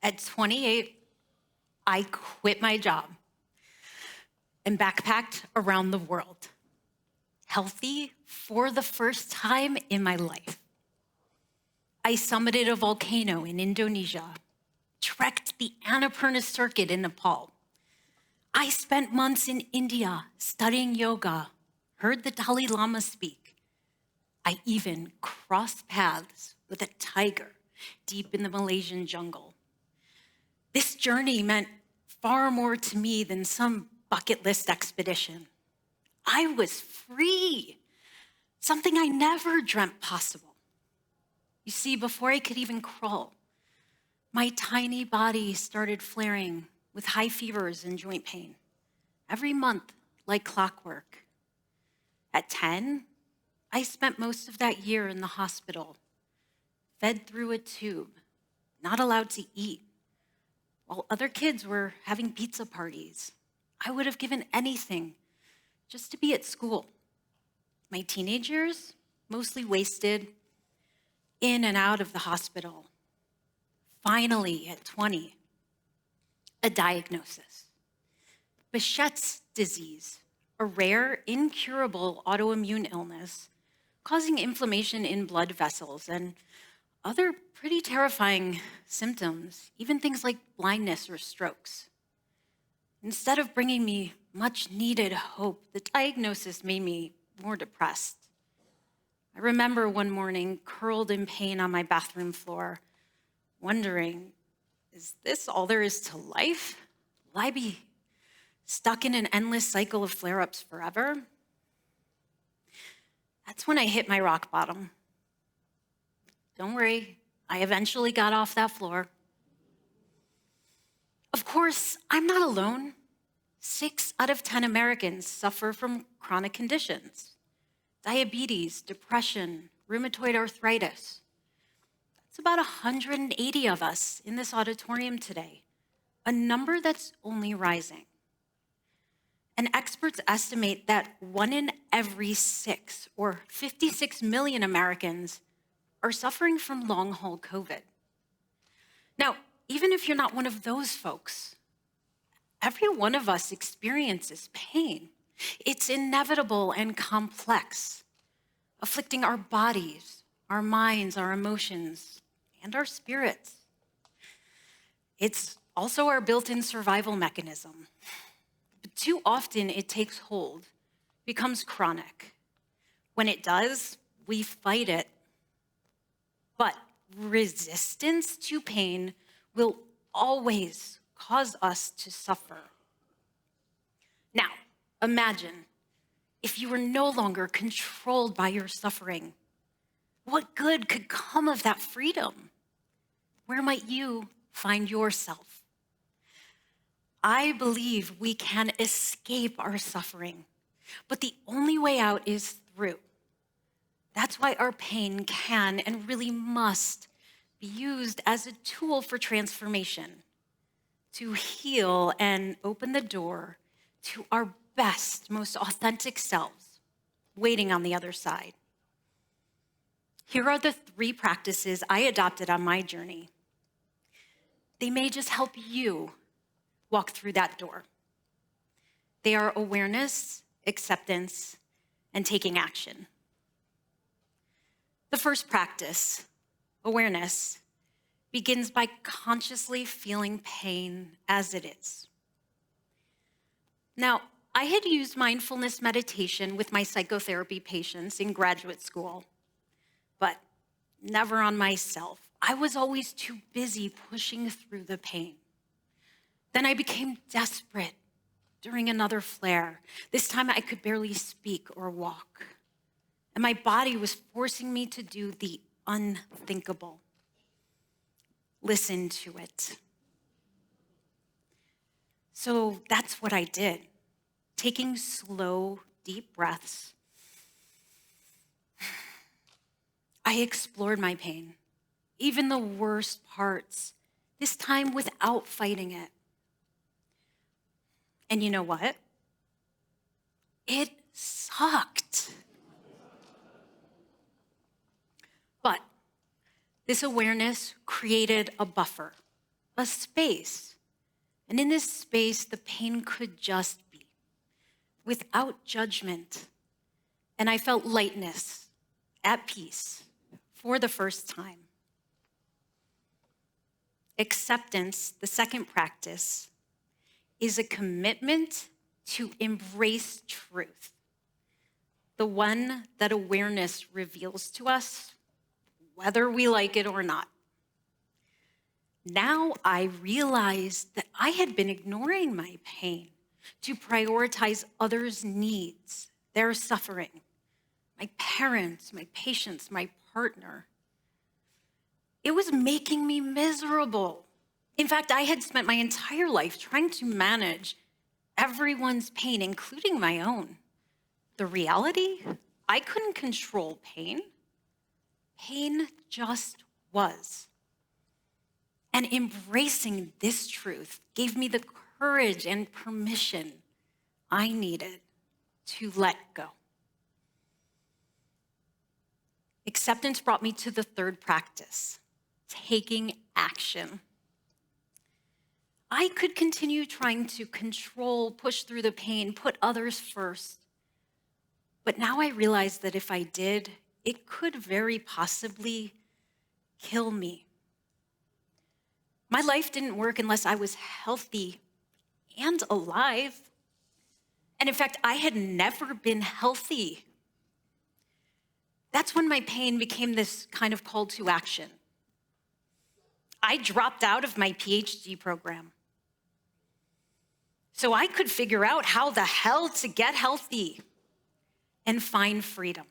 At 28, I quit my job and backpacked around the world, healthy for the first time in my life. I summited a volcano in Indonesia, trekked the Annapurna Circuit in Nepal. I spent months in India studying yoga, heard the Dalai Lama speak. I even crossed paths with a tiger deep in the Malaysian jungle. This journey meant far more to me than some bucket list expedition. I was free, something I never dreamt possible. You see, before I could even crawl, my tiny body started flaring with high fevers and joint pain every month, like clockwork. At 10, I spent most of that year in the hospital, fed through a tube, not allowed to eat, while other kids were having pizza parties. I would have given anything just to be at school. My teenage years, mostly wasted, in and out of the hospital. Finally, at 20, a diagnosis. Behçet's disease, a rare, incurable autoimmune illness causing inflammation in blood vessels and other pretty terrifying symptoms, even things like blindness or strokes. Instead of bringing me much needed hope, the diagnosis made me more depressed. I remember one morning curled in pain on my bathroom floor, wondering, is this all there is to life? Will I be stuck in an endless cycle of flare-ups forever? That's when I hit my rock bottom. Don't worry, I eventually got off that floor. Of course, I'm not alone. 6 out of 10 Americans suffer from chronic conditions. Diabetes, depression, rheumatoid arthritis. That's about 180 of us in this auditorium today, a number that's only rising. And experts estimate that 1 in every 6, or 56 million Americans, are suffering from long-haul COVID. Now, even if you're not one of those folks, every one of us experiences pain. It's inevitable and complex, afflicting our bodies, our minds, our emotions, and our spirits. It's also our built-in survival mechanism. But too often it takes hold, becomes chronic. When it does, we fight it. But resistance to pain will always cause us to suffer. Now, imagine if you were no longer controlled by your suffering. What good could come of that freedom? Where might you find yourself? I believe we can escape our suffering, but the only way out is through. That's why our pain can and really must be used as a tool for transformation, to heal and open the door to our best, most authentic selves waiting on the other side. Here are the 3 practices I adopted on my journey. They may just help you walk through that door. They are awareness, acceptance, and taking action. The first practice, awareness, begins by consciously feeling pain as it is. Now, I had used mindfulness meditation with my psychotherapy patients in graduate school, but never on myself. I was always too busy pushing through the pain. Then I became desperate during another flare. This time I could barely speak or walk, and my body was forcing me to do the unthinkable. Listen to it. So that's what I did. Taking slow, deep breaths, I explored my pain, even the worst parts, this time without fighting it. And you know what? It sucked. But this awareness created a buffer. a space. And in this space, the pain could just be, without judgment. And I felt lightness, at peace, for the first time. Acceptance, the second practice, is a commitment to embrace truth, the one that awareness reveals to us, whether we like it or not. Now I realized that I had been ignoring my pain to prioritize others' needs, their suffering, my parents, my patients, my partner. It was making me miserable. In fact, I had spent my entire life trying to manage everyone's pain, including my own. The reality, I couldn't control pain. Pain just was. And embracing this truth gave me the courage and permission I needed to let go. Acceptance brought me to the third practice, taking action. I could continue trying to control, push through the pain, put others first. But now I realize that if I did, it could very possibly kill me. My life didn't work unless I was healthy and alive. And in fact, I had never been healthy. That's when my pain became this kind of call to action. I dropped out of my PhD program so I could figure out how the hell to get healthy and find freedom.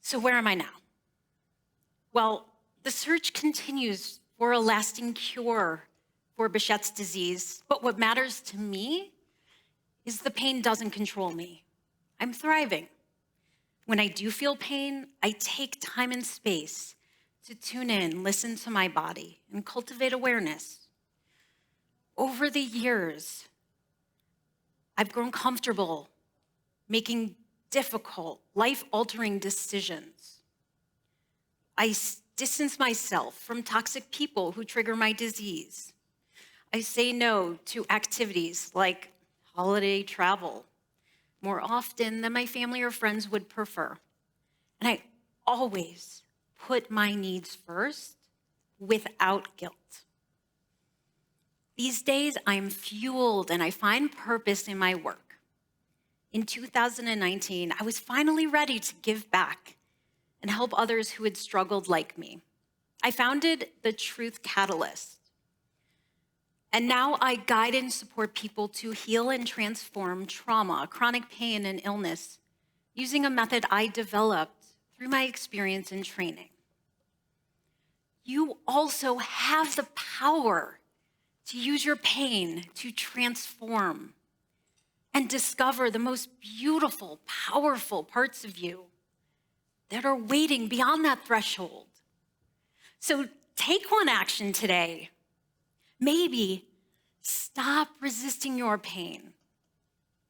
So where am I now? Well, the search continues for a lasting cure for Behçet's disease, but what matters to me is the pain doesn't control me. I'm thriving. When I do feel pain, I take time and space to tune in, listen to my body, and cultivate awareness. Over the years, I've grown comfortable making difficult, life-altering decisions. I distance myself from toxic people who trigger my disease. I say no to activities like holiday travel more often than my family or friends would prefer. And I always put my needs first without guilt. These days, I'm fueled and I find purpose in my work. In 2019, I was finally ready to give back and help others who had struggled like me. I founded the Truth Catalyst. And now I guide and support people to heal and transform trauma, chronic pain, and illness using a method I developed through my experience and training. You also have the power to use your pain to transform and discover the most beautiful, powerful parts of you that are waiting beyond that threshold. So take one action today. Maybe stop resisting your pain,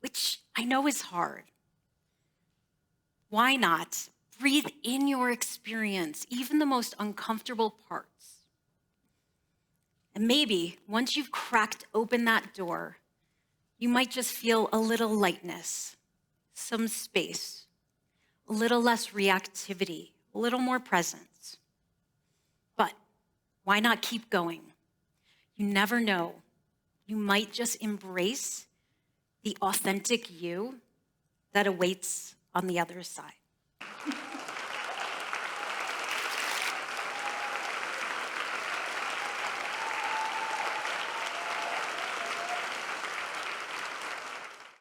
which I know is hard. Why not breathe in your experience, even the most uncomfortable parts? And maybe once you've cracked open that door, you might just feel a little lightness, some space, a little less reactivity, a little more presence. But why not keep going? You never know. You might just embrace the authentic you that awaits on the other side.